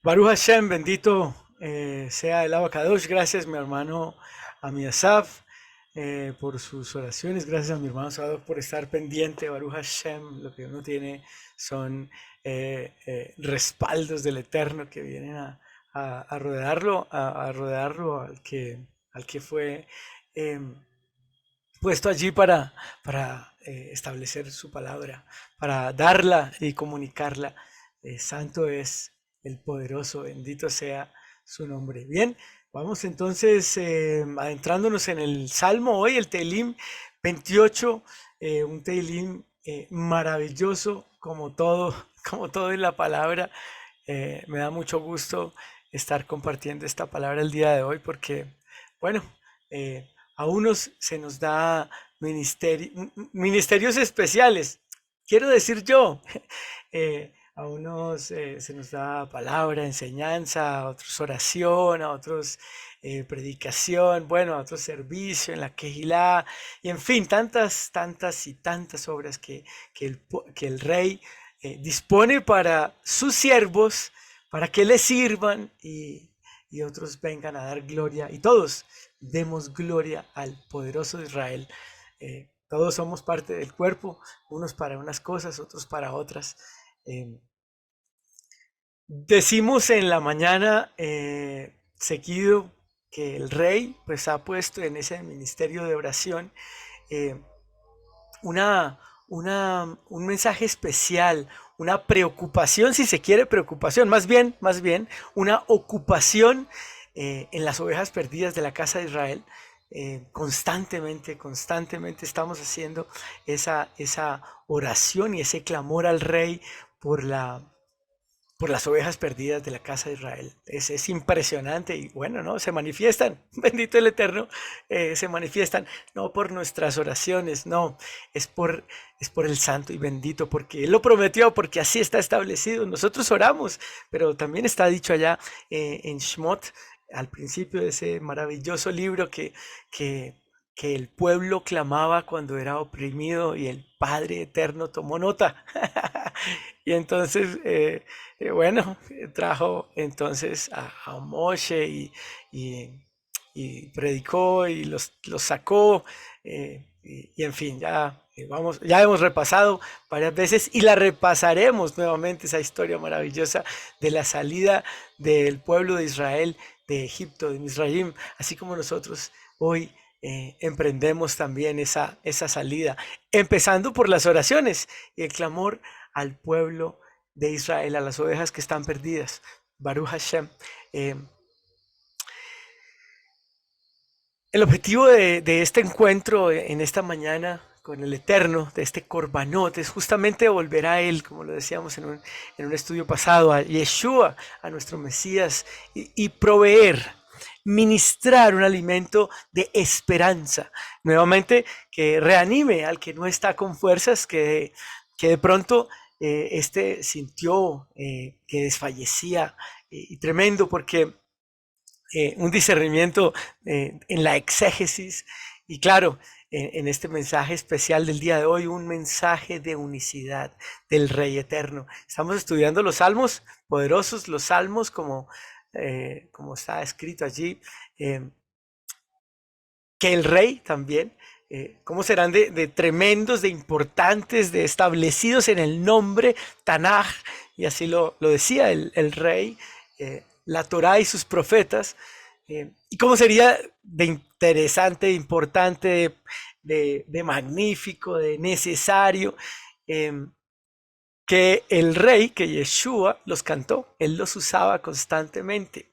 Baruch Hashem, bendito sea el Abacadosh. Gracias, mi hermano Amiasaf, por sus oraciones. Gracias a mi hermano Sadok por estar pendiente. Baruch Hashem, lo que uno tiene son respaldos del Eterno que vienen a rodearlo, a rodearlo al que fue em, puesto allí para establecer su palabra, para darla y comunicarla. Santo es el poderoso, bendito sea su nombre. Bien, vamos entonces adentrándonos en el Salmo hoy, el Tehilim 28, un Tehilim maravilloso como todo, como todo en la palabra. Me da mucho gusto estar compartiendo esta palabra el día de hoy porque, bueno, a unos se nos da ministerios especiales, quiero decir yo. A unos se nos da palabra, enseñanza, a otros oración, a otros predicación, bueno, a otros servicio en la quejilá, y en fin, tantas, tantas y tantas obras que el rey dispone para sus siervos, para que le sirvan y otros vengan a dar gloria, y todos demos gloria al poderoso Israel. Todos somos parte del cuerpo, unos para unas cosas, otros para otras. Eh, Decimos en la mañana seguido que el rey pues ha puesto en ese ministerio de oración eh, una, un mensaje especial, una preocupación, si se quiere preocupación, más bien una ocupación en las ovejas perdidas de la casa de Israel. Constantemente, constantemente estamos haciendo esa oración y ese clamor al rey por por las ovejas perdidas de la casa de Israel. Es impresionante y bueno, ¿no? Se manifiestan, bendito el Eterno, se manifiestan, no por nuestras oraciones, no, es es por el santo y bendito, porque Él lo prometió, porque así está establecido. Nosotros oramos, pero también está dicho allá en Shmot, al principio de ese maravilloso libro que, que el pueblo clamaba cuando era oprimido y el Padre Eterno tomó nota. Y entonces bueno, trajo entonces a Moshe y- y predicó y los sacó. Y en fin, ya hemos repasado varias veces y la repasaremos nuevamente esa historia maravillosa de la salida del pueblo de Israel de Egipto, de Misraim, así como nosotros hoy emprendemos también esa salida, empezando por las oraciones y el clamor al pueblo de Israel, a las ovejas que están perdidas. Baruch Hashem. Eh, el objetivo de este encuentro en esta mañana con el Eterno, de este Corbanot, es justamente volver a Él, como lo decíamos en un estudio pasado, a Yeshua, a nuestro Mesías, y proveer, ministrar un alimento de esperanza. Nuevamente, que reanime al que no está con fuerzas, que de pronto este sintió que desfallecía, y tremendo porque un discernimiento en la exégesis y claro, en este mensaje especial del día de hoy, un mensaje de unicidad del Rey Eterno. Estamos estudiando los salmos poderosos, los salmos como está escrito allí, eh, que el Rey también, cómo serán de tremendos, de importantes, de establecidos en el nombre Tanaj, y así lo decía el Rey, la Torá y sus profetas, y cómo sería de interesante, de importante, de magnífico, de necesario, eh, que el rey, que Yeshua los cantó, él los usaba constantemente.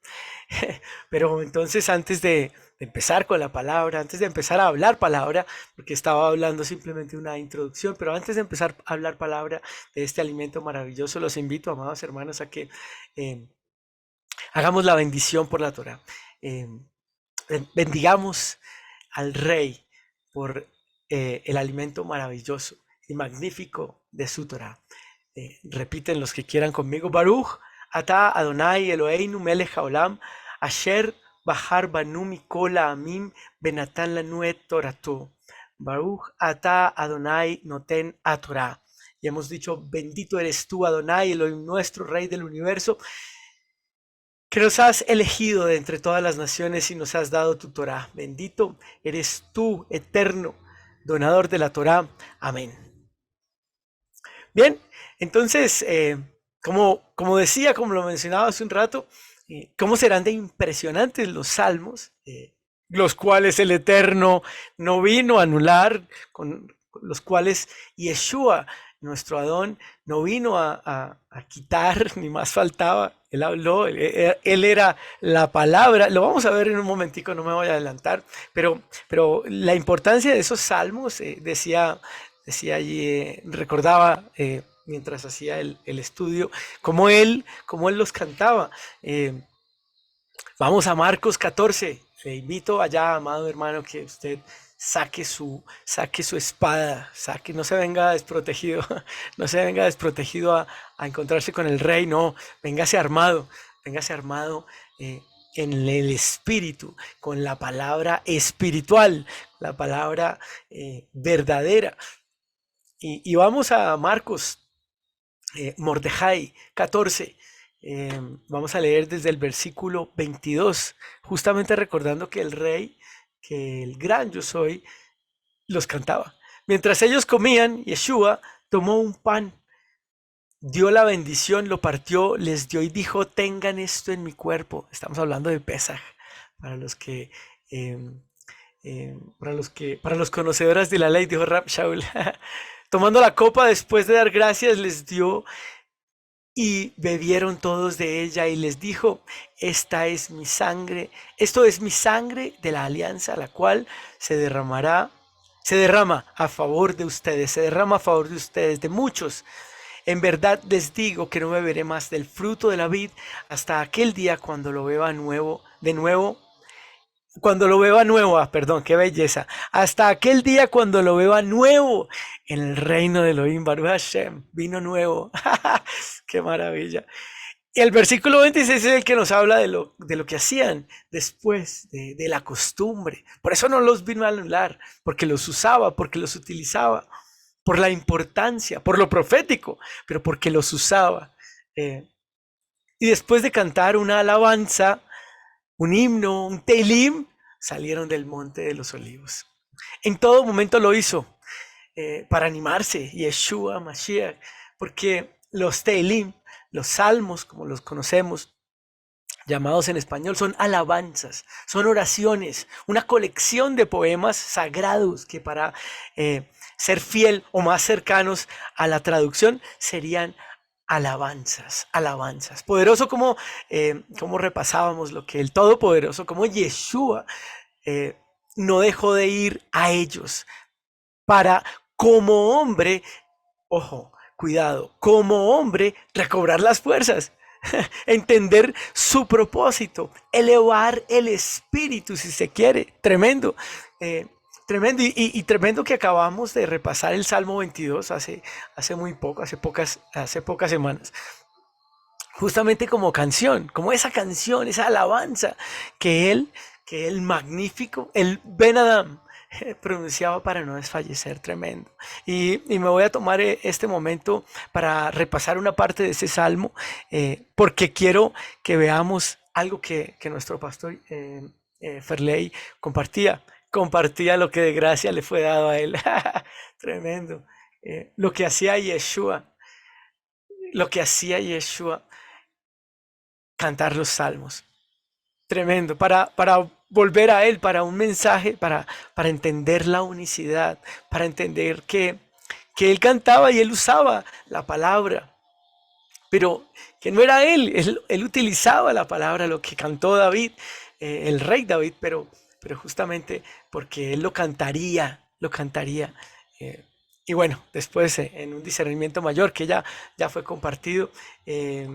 Pero entonces antes de empezar con la palabra, antes de empezar a hablar palabra, porque estaba hablando simplemente una introducción, pero antes de empezar a hablar palabra de este alimento maravilloso, los invito, amados hermanos, a que eh, hagamos la bendición por la Torah. Eh, bendigamos al Rey por el alimento maravilloso y magnífico de su Torah. Repiten los que quieran conmigo. Baruch, Ata Adonai Eloheinu melech haolam, Asher Bahar Banu Mikol Amim Benatan Lanu et Toratu. Baruch, Ata Adonai Noten a Torah. Y hemos dicho, bendito eres tú, Adonai, Elohim nuestro, Rey del universo, que nos has elegido de entre todas las naciones y nos has dado tu Torá. Bendito eres tú, eterno, donador de la Torá. Amén. Bien, entonces, como decía, como lo mencionaba hace un rato, ¿cómo serán de impresionantes los salmos, los cuales el Eterno no vino a anular, con los cuales Yeshua, nuestro Adón, no vino a quitar, ni más faltaba? Él habló, él era la palabra. Lo vamos a ver en un momentico, no me voy a adelantar, pero la importancia de esos salmos, decía allí, recordaba mientras hacía el estudio, cómo él los cantaba. Eh, Vamos a Marcos 14. Le invito allá, amado hermano, que usted saque su espada, no se venga desprotegido, no se venga desprotegido a encontrarse con el rey, no, véngase armado eh, en el espíritu, con la palabra espiritual, la palabra verdadera. Y vamos a Marcos, Mordejai 14. Vamos a leer desde el versículo 22, justamente recordando que el rey, que el gran yo soy, los cantaba. Mientras ellos comían, Yeshua tomó un pan, dio la bendición, lo partió, les dio y dijo: tengan esto en mi cuerpo. Estamos hablando de Pesaj, para los que eh, para los conocedores de la ley, dijo Rab Shaul. Tomando la copa después de dar gracias, les dio y bebieron todos de ella y les dijo: esta es mi sangre, esto es mi sangre de la alianza, la cual se derrama a favor de ustedes, se derrama a favor de ustedes, de muchos. En verdad les digo que no beberé más del fruto de la vid hasta aquel día cuando lo beba de nuevo, cuando lo beba nuevo, perdón, qué belleza, hasta aquel día cuando lo beba nuevo en el reino de Elohim, Baruch Hashem, vino nuevo. Qué maravilla. Y el versículo 26 es el que nos habla de lo que hacían después de la costumbre. Por eso no los vino a anular, porque los usaba, porque los utilizaba, por la importancia, por lo profético, pero porque los usaba. Eh, y después de cantar una alabanza, un himno, un teilim, salieron del monte de los olivos. En todo momento lo hizo para animarse, Yeshua Mashiach, porque los teilim, los salmos, como los conocemos, llamados en español, son alabanzas, son oraciones, una colección de poemas sagrados que, para ser fiel o más cercanos a la traducción, serían alabanzas, alabanzas. Poderoso como repasábamos lo que el Todopoderoso, como Yeshua eh, no dejó de ir a ellos para, como hombre, ojo, cuidado, como hombre, recobrar las fuerzas, entender su propósito, elevar el espíritu, si se quiere. Tremendo, tremendo, y tremendo que acabamos de repasar el Salmo 22 hace muy poco, hace pocas semanas, justamente como canción, como esa canción, esa alabanza que él magnífico, el Ben Adam, pronunciaba para no desfallecer. Tremendo. Y me voy a tomar este momento para repasar una parte de ese salmo, porque quiero que veamos algo que nuestro pastor Ferley compartía lo que de gracia le fue dado a él. Tremendo. Lo que hacía Yeshua, lo que hacía Yeshua, cantar los salmos. Tremendo, para volver a Él, para un mensaje, para entender la unicidad, para entender que Él cantaba y Él usaba la palabra, pero que no era él utilizaba la palabra, lo que cantó David, el rey David, pero justamente porque Él lo cantaría, lo cantaría. eh, y bueno, después en un discernimiento mayor que ya fue compartido, eh,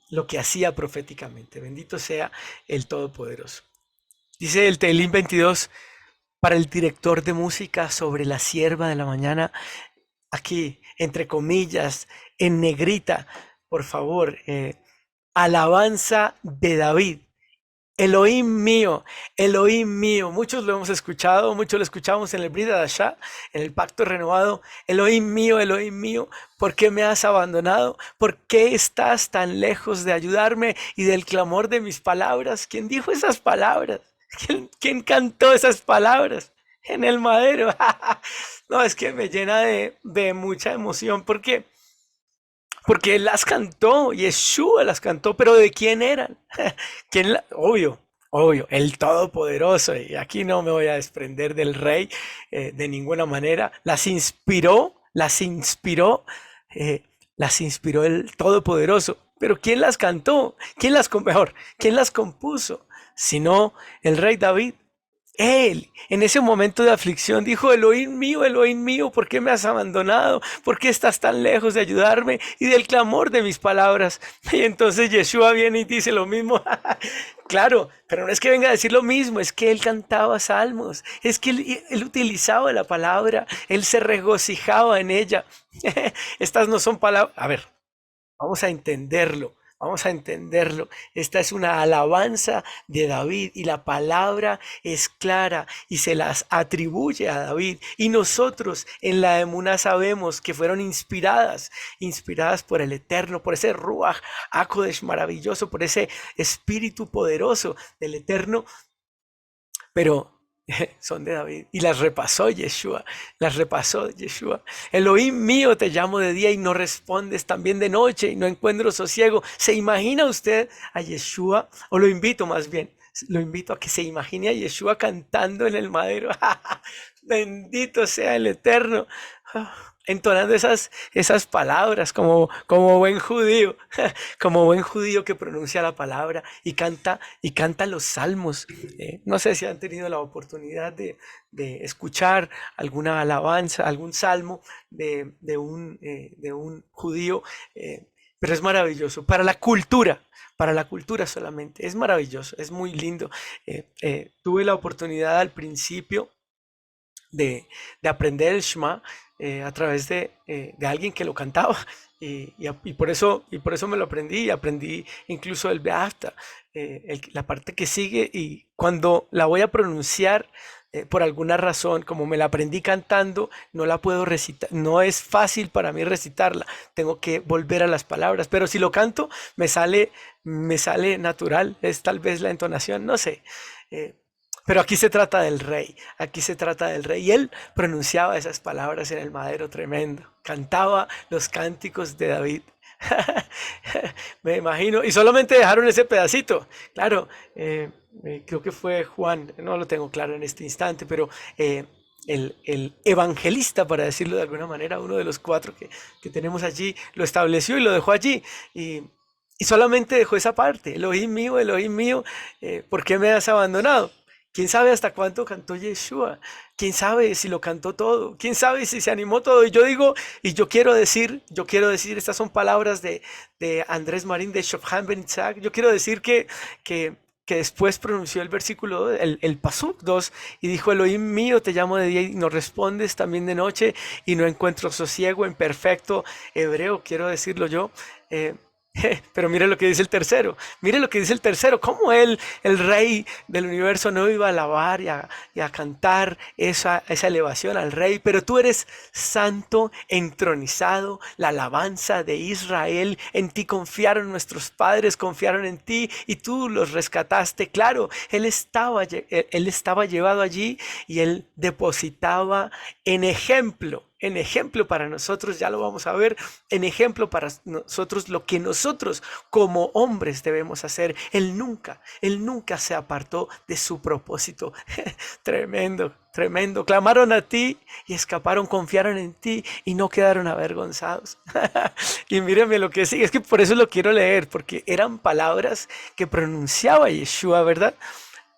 lo que hacía proféticamente. Bendito sea el Todopoderoso. Dice el Tehilim 22, para el director de música, sobre la sierva de la mañana, aquí, entre comillas, en negrita, por favor, alabanza de David. Elohim mío. Muchos lo hemos escuchado, muchos lo escuchamos en el Brit Hadashah, en el pacto renovado. Elohim mío, ¿por qué me has abandonado? ¿Por qué estás tan lejos de ayudarme y del clamor de mis palabras? ¿Quién dijo esas palabras? ¿Quién cantó esas palabras? En el madero. No, es que me llena de mucha emoción porque él las cantó, Yeshua las cantó, pero ¿de quién eran? Obvio, obvio, el Todopoderoso, y aquí no me voy a desprender del Rey de ninguna manera, eh, las inspiró el Todopoderoso, pero ¿quién las cantó? Mejor, quién las compuso? Sino el Rey David. Él, en ese momento de aflicción, dijo, Elohim mío, ¿por qué me has abandonado? ¿Por qué estás tan lejos de ayudarme y del clamor de mis palabras? Y entonces Yeshua viene y dice lo mismo. Claro, pero no es que venga a decir lo mismo, es que él cantaba salmos, es que él utilizaba la palabra, él se regocijaba en ella. Estas no son palabras, a ver, vamos a entenderlo, vamos a entenderlo. Esta es una alabanza de David y la palabra es clara y se las atribuye a David. Y nosotros en la Emuná sabemos que fueron inspiradas por el Eterno, por ese Ruach HaKodesh maravilloso, por ese espíritu poderoso del Eterno, pero son de David. Y las repasó Yeshua. Elohim mío, te llamo de día y no respondes, también de noche y no encuentro sosiego. ¿Se imagina usted a Yeshua? O lo invito más bien, lo invito a que se imagine a Yeshua cantando en el madero. Bendito sea el Eterno. Entonando esas palabras como buen judío, como buen judío que pronuncia la palabra y canta los salmos. No sé si han tenido la oportunidad de escuchar alguna alabanza, algún salmo de un judío, pero es maravilloso para la cultura solamente. Es maravilloso, es muy lindo. Tuve la oportunidad al principio de aprender el Shema a través de alguien que lo cantaba. Y por eso me lo aprendí, y aprendí incluso el Beafta, la parte que sigue, y cuando la voy a pronunciar, por alguna razón, como me la aprendí cantando, no la puedo recitar, no es fácil para mí recitarla, tengo que volver a las palabras, pero si lo canto, me sale natural, es tal vez la entonación, no sé. eh, pero aquí se trata del rey, aquí se trata del rey. Y él pronunciaba esas palabras en el madero tremendo, cantaba los cánticos de David. Me imagino, y solamente dejaron ese pedacito. Claro, creo que fue Juan, no lo tengo claro en este instante, pero el evangelista, para decirlo de alguna manera, uno de los cuatro que tenemos allí, lo estableció y lo dejó allí. Y solamente dejó esa parte, Elohim mío, ¿por qué me has abandonado? ¿Quién sabe hasta cuánto cantó Yeshua? ¿Quién sabe si lo cantó todo? ¿Quién sabe si se animó todo? Y yo digo, y yo quiero decir, estas son palabras de Andrés Marín de Shofhan Ben Itzhak, yo quiero decir que, que después pronunció el versículo, el Pasuk 2, y dijo, Elohim mío, te llamo de día y no respondes, también de noche, y no encuentro sosiego en perfecto hebreo, quiero decirlo yo. eh, Pero mire lo que dice el tercero, mire lo que dice el tercero, cómo él, el rey del universo, no iba a alabar y a cantar esa elevación al rey, pero tú eres santo, entronizado, la alabanza de Israel, en ti confiaron nuestros padres, confiaron en ti y tú los rescataste. Claro, él estaba llevado allí y él depositaba en ejemplo para nosotros, ya lo vamos a ver, en ejemplo para nosotros lo que nosotros como hombres debemos hacer. Él nunca se apartó de su propósito. Tremendo, tremendo. Clamaron a ti y escaparon, confiaron en ti y no quedaron avergonzados. Y mírenme lo que sigue, es que por eso lo quiero leer, porque eran palabras que pronunciaba Yeshua, ¿verdad?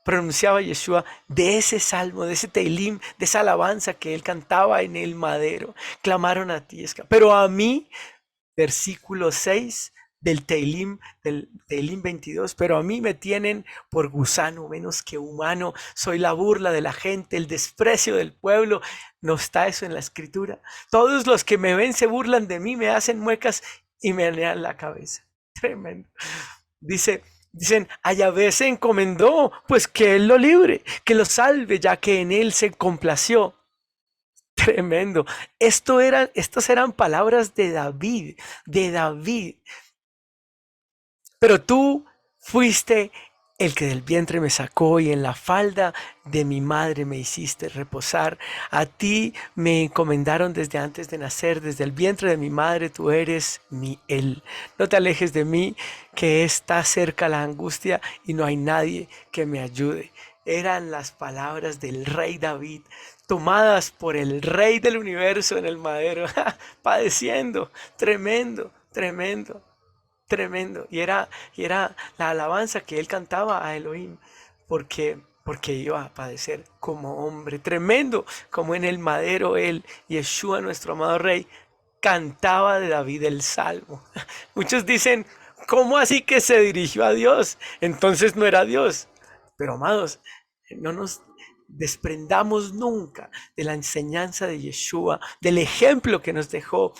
Pronunciaba Yeshua de ese salmo, de ese Teilim, de esa alabanza que él cantaba en el madero. Clamaron a ti, pero a mí, versículo 6 del Teilim 22, pero a mí me tienen por gusano menos que humano, soy la burla de la gente, el desprecio del pueblo. ¿No está eso en la escritura? Todos los que me ven se burlan de mí, me hacen muecas y me menean la cabeza. Tremendo. Dice, Dicen, a Yahvé se encomendó, pues que Él lo libre, que lo salve, ya que en Él se complació. Tremendo. Estas eran palabras de David, de David. Pero tú fuiste el que del vientre me sacó y en la falda de mi madre me hiciste reposar. A ti me encomendaron desde antes de nacer, desde el vientre de mi madre tú eres mi él. No te alejes de mí, que está cerca la angustia y no hay nadie que me ayude. Eran las palabras del rey David, tomadas por el rey del universo en el madero, padeciendo, tremendo, tremendo. Tremendo. Y era la alabanza que él cantaba a Elohim, porque iba a padecer como hombre. Tremendo, como en el madero él, Yeshua, nuestro amado rey, cantaba de David el salmo. Muchos dicen, ¿cómo así que se dirigió a Dios? Entonces no era Dios. Pero amados, no nos desprendamos nunca de la enseñanza de Yeshua, del ejemplo que nos dejó.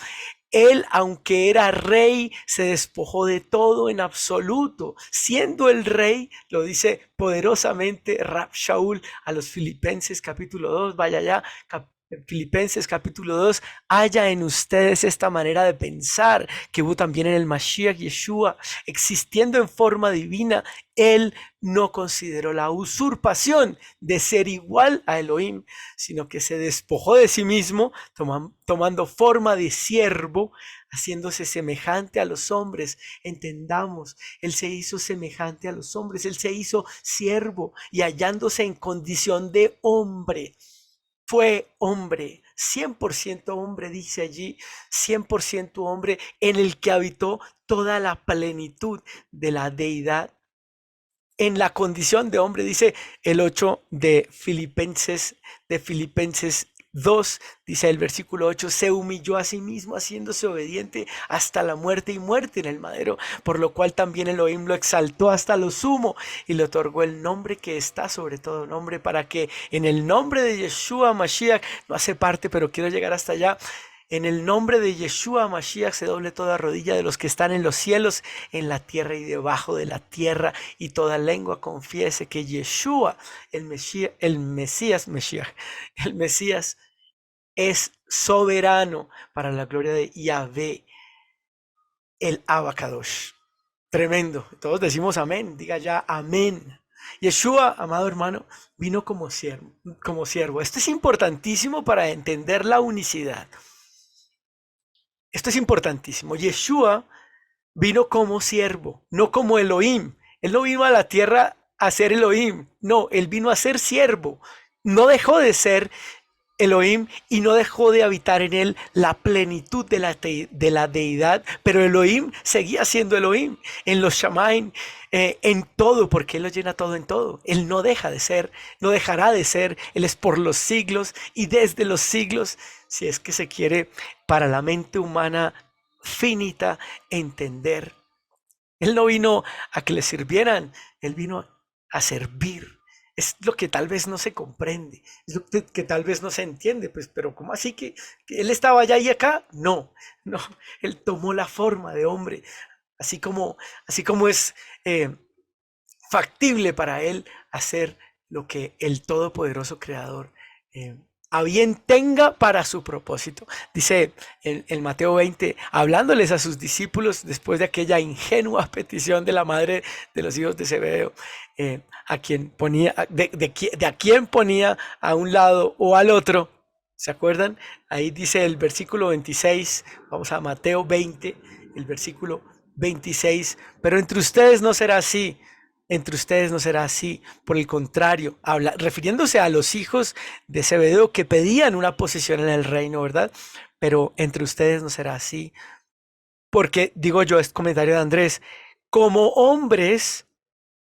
Él, aunque era rey, se despojó de todo en absoluto. Siendo el rey, lo dice poderosamente Rab Shaul a los Filipenses capítulo 2, vaya ya, Filipenses capítulo 2, haya en ustedes esta manera de pensar que hubo también en el Mashiach Yeshua, existiendo en forma divina, él no consideró la usurpación de ser igual a Elohim, sino que se despojó de sí mismo, tomando forma de siervo, haciéndose semejante a los hombres. Entendamos, él se hizo semejante a los hombres, él se hizo siervo y hallándose en condición de hombre fue hombre, 100% hombre, dice allí, 100% hombre en el que habitó toda la plenitud de la deidad. En la condición de hombre, dice el 8 de Filipenses 2, dice el versículo 8, se humilló a sí mismo haciéndose obediente hasta la muerte y muerte en el madero, por lo cual también Elohim lo exaltó hasta lo sumo y le otorgó el nombre que está sobre todo nombre, para que en el nombre de Yeshua Mashiach, no hace parte, pero quiero llegar hasta allá, en el nombre de Yeshua Mashiach se doble toda rodilla de los que están en los cielos, en la tierra y debajo de la tierra, y toda lengua confiese que Yeshua, el Mesías es soberano para la gloria de Yahvé, el Abacadosh. Tremendo. Todos decimos amén. Diga ya amén. Yeshua, amado hermano, vino como siervo, como siervo. Esto es importantísimo para entender la unicidad. Esto es importantísimo. Yeshua vino como siervo, no como Elohim. Él no vino a la tierra a ser Elohim. No, él vino a ser siervo. No dejó de ser Elohim y no dejó de habitar en él la plenitud de la deidad, pero Elohim seguía siendo Elohim en los Shamaim, en todo, porque Él lo llena todo en todo. Él no deja de ser, no dejará de ser, Él es por los siglos y desde los siglos, si es que se quiere, para la mente humana finita entender. Él no vino a que le sirvieran, Él vino a servir. Es lo que tal vez no se comprende, es lo que tal vez no se entiende, pues, pero ¿cómo así que Él estaba allá y acá? No, no, Él tomó la forma de hombre, así como, así como es factible para Él hacer lo que el Todopoderoso Creador eh, a bien tenga para su propósito. Dice en Mateo 20, hablándoles a sus discípulos después de aquella ingenua petición de la madre de los hijos de Zebedeo, a quien ponía, de a quien ponía a un lado o al otro. ¿Se acuerdan? Ahí dice el versículo 26, vamos a Mateo 20, el versículo 26, pero entre ustedes no será así, entre ustedes no será así, por el contrario, refiriéndose a los hijos de Zebedeo que pedían una posición en el reino, ¿verdad? Pero entre ustedes no será así, porque digo yo, este comentario de Andrés, como hombres,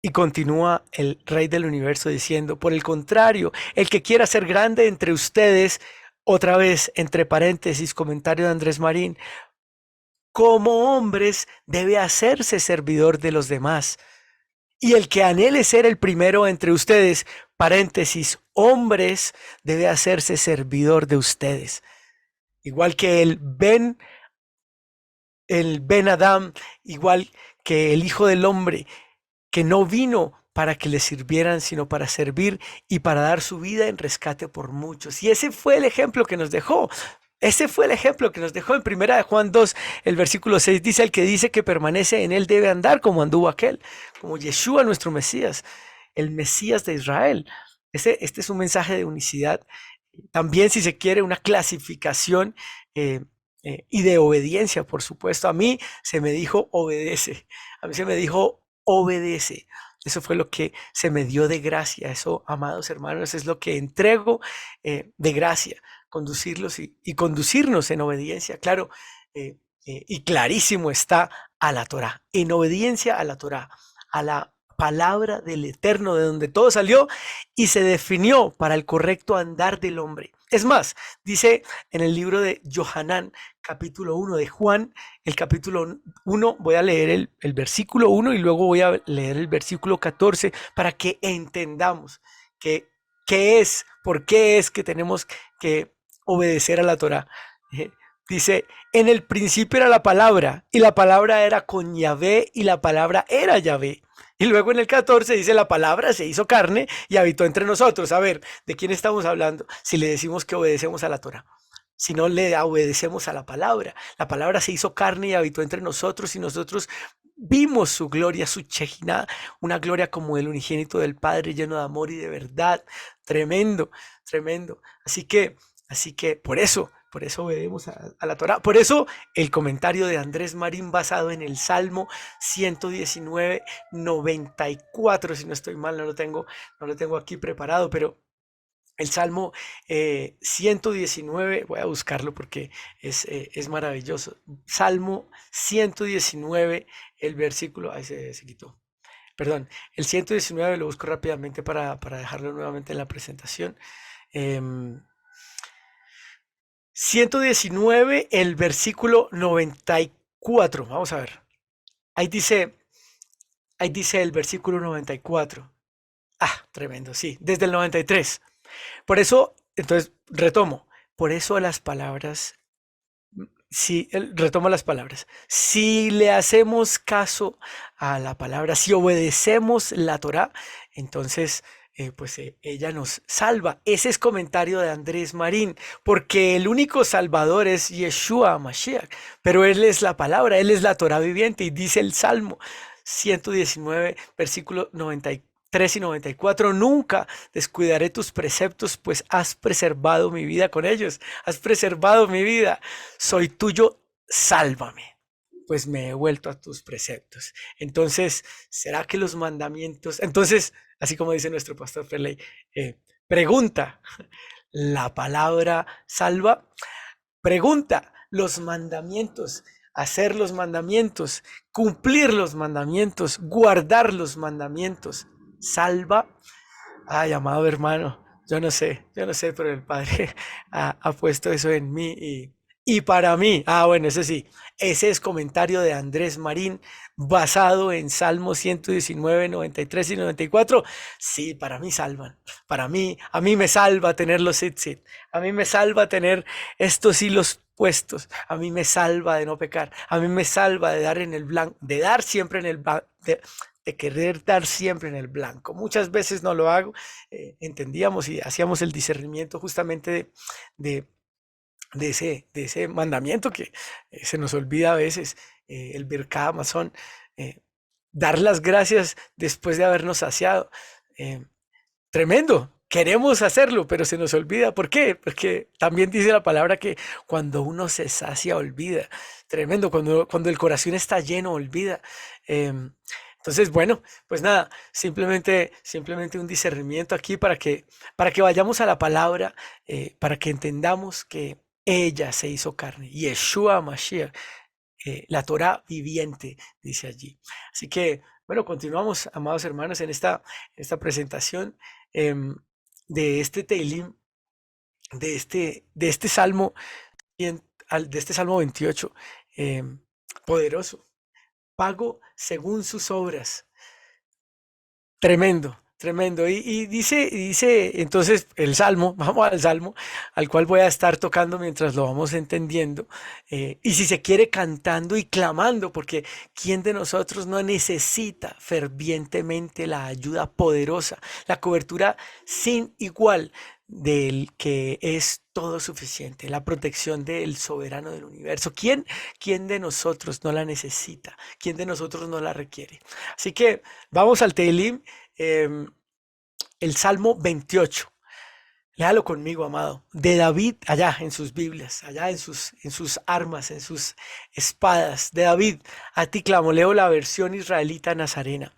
y continúa el rey del universo diciendo, por el contrario, el que quiera ser grande entre ustedes, otra vez, entre paréntesis, comentario de Andrés Marín, como hombres debe hacerse servidor de los demás. Y el que anhele ser el primero entre ustedes, paréntesis, hombres, debe hacerse servidor de ustedes. Igual que el Ben Adam, igual que el Hijo del Hombre, que no vino para que le sirvieran, sino para servir y para dar su vida en rescate por muchos. Y ese fue el ejemplo que nos dejó. Ese fue el ejemplo que nos dejó en Primera de Juan 2, el versículo 6 dice, el que dice que permanece en él debe andar como anduvo aquel, como Yeshua nuestro Mesías, el Mesías de Israel. Este es un mensaje de unicidad, también si se quiere una clasificación eh, y de obediencia, por supuesto. A mí se me dijo obedece, a mí se me dijo obedece. Eso fue lo que se me dio de gracia. Eso, amados hermanos, es lo que entrego de gracia, conducirlos y conducirnos en obediencia. Claro, y clarísimo está a la Torá, en obediencia a la Torá, a la palabra del Eterno, de donde todo salió y se definió para el correcto andar del hombre. Es más, dice en el libro de Johanán, capítulo 1 de Juan, el capítulo 1, voy a leer el versículo 1 y luego voy a leer el versículo 14 para que entendamos qué es, por qué es que tenemos que obedecer a la Torá. Dice, en el principio era la palabra, y la palabra era con Yahvé, y la palabra era Yahvé. Y luego en el 14 dice, la palabra se hizo carne y habitó entre nosotros. A ver, ¿de quién estamos hablando? Si le decimos que obedecemos a la Torá. Si no le obedecemos a la palabra se hizo carne y habitó entre nosotros y nosotros vimos su gloria, su Shekinah, una gloria como el unigénito del Padre, lleno de amor y de verdad. Tremendo, tremendo. Así que por eso obedecemos a la Torá. Por eso el comentario de Andrés Marín basado en el Salmo 119, 94, si no estoy mal, no lo tengo aquí preparado, pero el Salmo 119, voy a buscarlo porque es maravilloso. Salmo 119, el versículo, ahí se quitó. Perdón, el 119 lo busco rápidamente para dejarlo nuevamente en la presentación. 119, el versículo 94. Vamos a ver. Ahí dice, ahí dice el versículo 94. Ah, tremendo, sí, desde el 93. Por eso, entonces, retomo. Por eso las palabras, sí, retomo las palabras. Si le hacemos caso a la palabra, si obedecemos la Torá, entonces, pues ella nos salva. Ese es comentario de Andrés Marín, porque el único salvador es Yeshua Mashiach, pero él es la palabra, él es la Torá viviente y dice el Salmo 119, versículo 93 y 94, nunca descuidaré tus preceptos, pues has preservado mi vida con ellos, has preservado mi vida, soy tuyo, sálvame, pues me he vuelto a tus preceptos. Entonces, ¿será que los mandamientos, entonces, así como dice nuestro pastor Ferley, pregunta, ¿la palabra salva? Pregunta, los mandamientos, hacer los mandamientos, cumplir los mandamientos, guardar los mandamientos, salva. Ay, amado hermano, yo no sé, pero el Padre ha puesto eso en mí y para mí, bueno, ese sí, ese es comentario de Andrés Marín basado en Salmos 119, 93 y 94. Sí, para mí salvan, a mí me salva tener los tzitzit, a mí me salva tener estos hilos puestos, a mí me salva de no pecar, a mí me salva de dar en el blanco, de dar siempre en el blanco, de querer dar siempre en el blanco. Muchas veces no lo hago, entendíamos y hacíamos el discernimiento justamente de, de ese mandamiento que se nos olvida a veces, el Birkat Amazon, dar las gracias después de habernos saciado. Eh, Tremendo, queremos hacerlo, pero se nos olvida. ¿Por qué? Porque también dice la palabra que cuando uno se sacia, olvida. Tremendo, cuando el corazón está lleno, olvida. Entonces, bueno, pues nada, simplemente un discernimiento aquí para que vayamos a la palabra, para que entendamos que ella se hizo carne, Yeshua Mashiach, la Torah viviente, dice allí. Así que, bueno, continuamos, amados hermanos, en esta presentación em, de este Teilim, de este Salmo, de este Salmo 28, poderoso, pago según sus obras. Tremendo, tremendo. Y dice entonces el Salmo, vamos al Salmo, al cual voy a estar tocando mientras lo vamos entendiendo. Y si se quiere cantando y clamando, porque ¿quién de nosotros no necesita fervientemente la ayuda poderosa, la cobertura sin igual del que es todo suficiente, la protección del soberano del universo? ¿Quién de nosotros no la necesita? ¿Quién de nosotros no la requiere? Así que vamos al Teilim, em, el Salmo 28. Léalo conmigo, amado. De David, allá en sus Biblias, allá en sus armas, en sus espadas. De David, a ti clamo. Leo la versión israelita nazarena.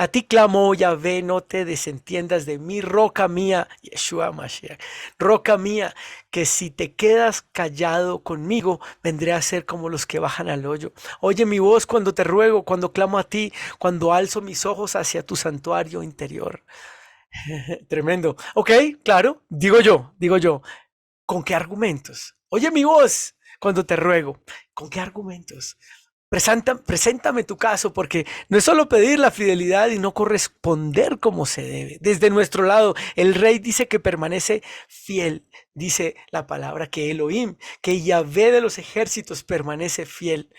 A ti clamo, Yahvé, no te desentiendas de mí, roca mía, Yeshua Mashiach, roca mía, que si te quedas callado conmigo, vendré a ser como los que bajan al hoyo. Oye mi voz cuando te ruego, cuando clamo a ti, cuando alzo mis ojos hacia tu santuario interior. Tremendo. Ok, claro, digo yo, ¿con qué argumentos? Oye mi voz cuando te ruego, ¿con qué argumentos? Preséntame tu caso, porque no es solo pedir la fidelidad y no corresponder como se debe. Desde nuestro lado, el rey dice que permanece fiel. Dice la palabra que Elohim, que Yahvé de los ejércitos permanece fiel.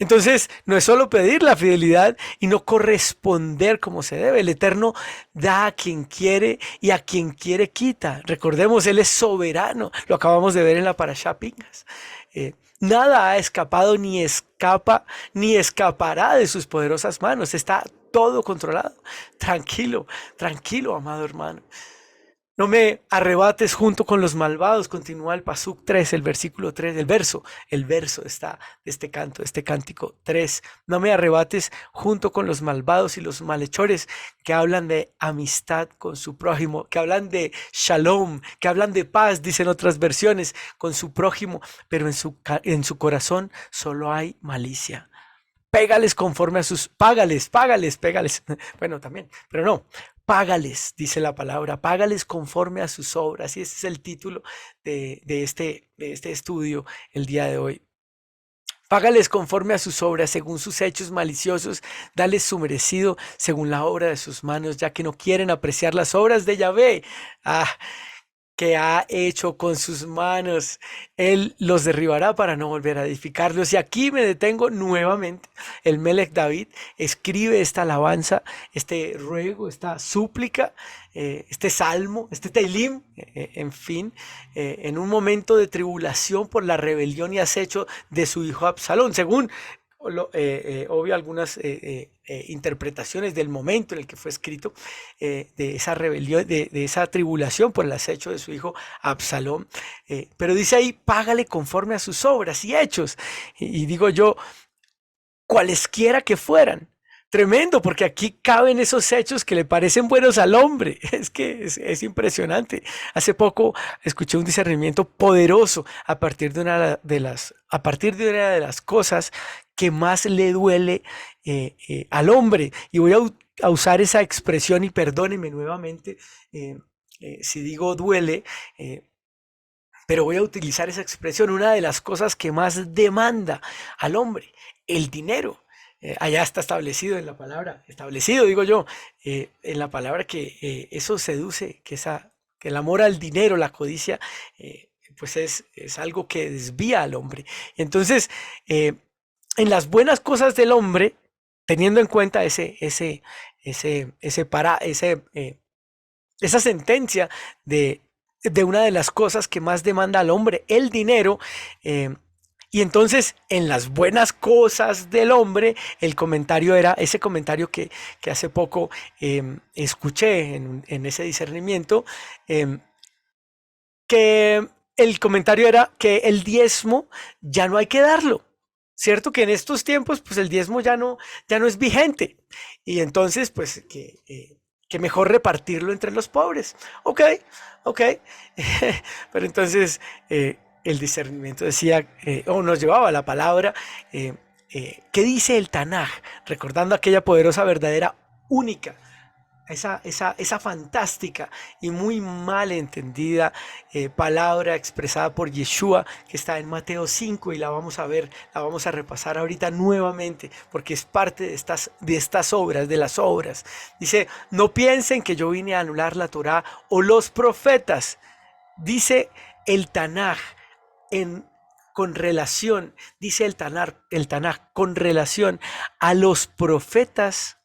Entonces, no es solo pedir la fidelidad y no corresponder como se debe. El Eterno da a quien quiere y a quien quiere quita. Recordemos, Él es soberano. Lo acabamos de ver en la Parashá Pingas. Nada ha escapado ni escapa ni escapará de sus poderosas manos. Está todo controlado. Tranquilo, tranquilo, amado hermano. No me arrebates junto con los malvados, continúa el Pasuk 3, el versículo 3, el verso está de este canto, de este cántico 3. No me arrebates junto con los malvados y los malhechores que hablan de amistad con su prójimo, que hablan de shalom, que hablan de paz, dicen otras versiones, con su prójimo, pero en su corazón solo hay malicia. Pégales conforme a sus, pégales. Bueno, también, pero no, págales, dice la palabra, págales conforme a sus obras. Y ese es el título de este estudio el día de hoy. Págales conforme a sus obras, según sus hechos maliciosos, dales su merecido según la obra de sus manos, ya que no quieren apreciar las obras de Yahvé. Ah, que ha hecho con sus manos. Él los derribará para no volver a edificarlos. Y aquí me detengo nuevamente. El Melech David escribe esta alabanza, este ruego, esta súplica, este salmo, este Teilim, en fin, en un momento de tribulación por la rebelión y acecho de su hijo Absalón. Según obvio, algunas interpretaciones del momento en el que fue escrito, de esa rebelión, de esa tribulación por el acecho de su hijo Absalón. Pero dice ahí, págale conforme a sus obras y hechos. Y digo yo, cualesquiera que fueran. Tremendo, porque aquí caben esos hechos que le parecen buenos al hombre. Es que es impresionante. Hace poco escuché un discernimiento poderoso a partir de una de las cosas que más le duele al hombre. Y voy a usar esa expresión y perdónenme nuevamente si digo duele, pero voy a utilizar esa expresión. Una de las cosas que más demanda al hombre, el dinero. Allá está establecido en la palabra, establecido digo yo, en la palabra que eso seduce, que el amor al dinero, la codicia, pues es algo que desvía al hombre. Entonces, en las buenas cosas del hombre, teniendo en cuenta esa sentencia de una de las cosas que más demanda al hombre, el dinero. Y entonces, en las buenas cosas del hombre, el comentario era ese comentario que hace poco escuché en ese discernimiento, que el comentario era que el diezmo ya no hay que darlo. Cierto que en estos tiempos, pues el diezmo ya no es vigente. Y entonces, pues que mejor repartirlo entre los pobres. Ok, ok. Pero entonces el discernimiento decía, o nos llevaba la palabra, ¿qué dice el Tanaj? Recordando aquella poderosa verdadera única esa fantástica y muy mal entendida palabra expresada por Yeshua que está en Mateo 5 y la vamos a ver, la vamos a repasar ahorita nuevamente porque es parte de estas obras, de las obras. Dice, no piensen que yo vine a anular la Torá o los profetas. Dice el Tanaj en con relación, dice el Tanaj con relación a los profetas.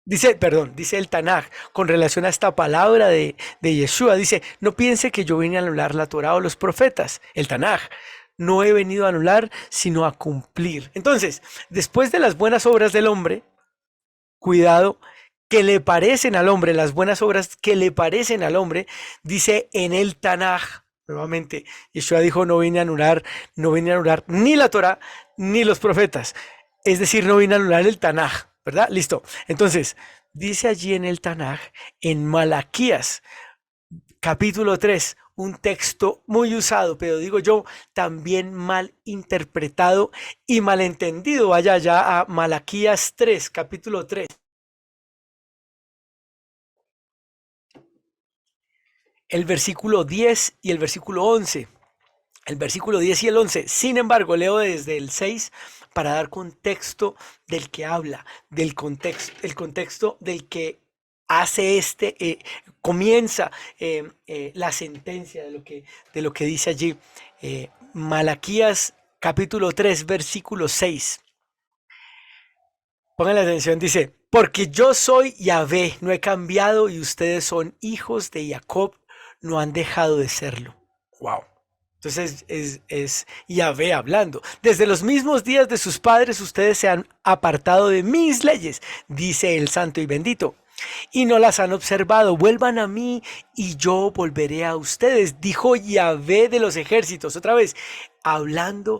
Dice, perdón, dice el Tanaj con relación a esta palabra de Yeshua, dice, no piense que yo vine a anular la Torah o los profetas, el Tanaj. No he venido a anular, sino a cumplir. Entonces, después de las buenas obras del hombre, cuidado, que le parecen al hombre, las buenas obras que le parecen al hombre, dice en el Tanaj, nuevamente, Yeshua dijo, no vine a anular ni la Torah ni los profetas. Es decir, no vine a anular el Tanaj, ¿verdad? Listo. Entonces, dice allí en el Tanaj, en Malaquías, capítulo 3, un texto muy usado, pero digo yo, también mal interpretado y malentendido. Vaya ya a Malaquías 3, capítulo 3. El versículo 10 y el versículo 11. El versículo 10 y el 11. Sin embargo, leo desde el 6 para dar contexto del que habla, el contexto del que hace comienza la sentencia de lo que dice allí. Malaquías capítulo 3, versículo 6. Pongan la atención, dice, porque yo soy Yahvé, no he cambiado y ustedes son hijos de Jacob, no han dejado de serlo. Wow. Entonces es Yahvé hablando. Desde los mismos días de sus padres ustedes se han apartado de mis leyes, dice el santo y bendito, y no las han observado. Vuelvan a mí y yo volveré a ustedes, dijo Yahvé de los ejércitos. Otra vez, hablando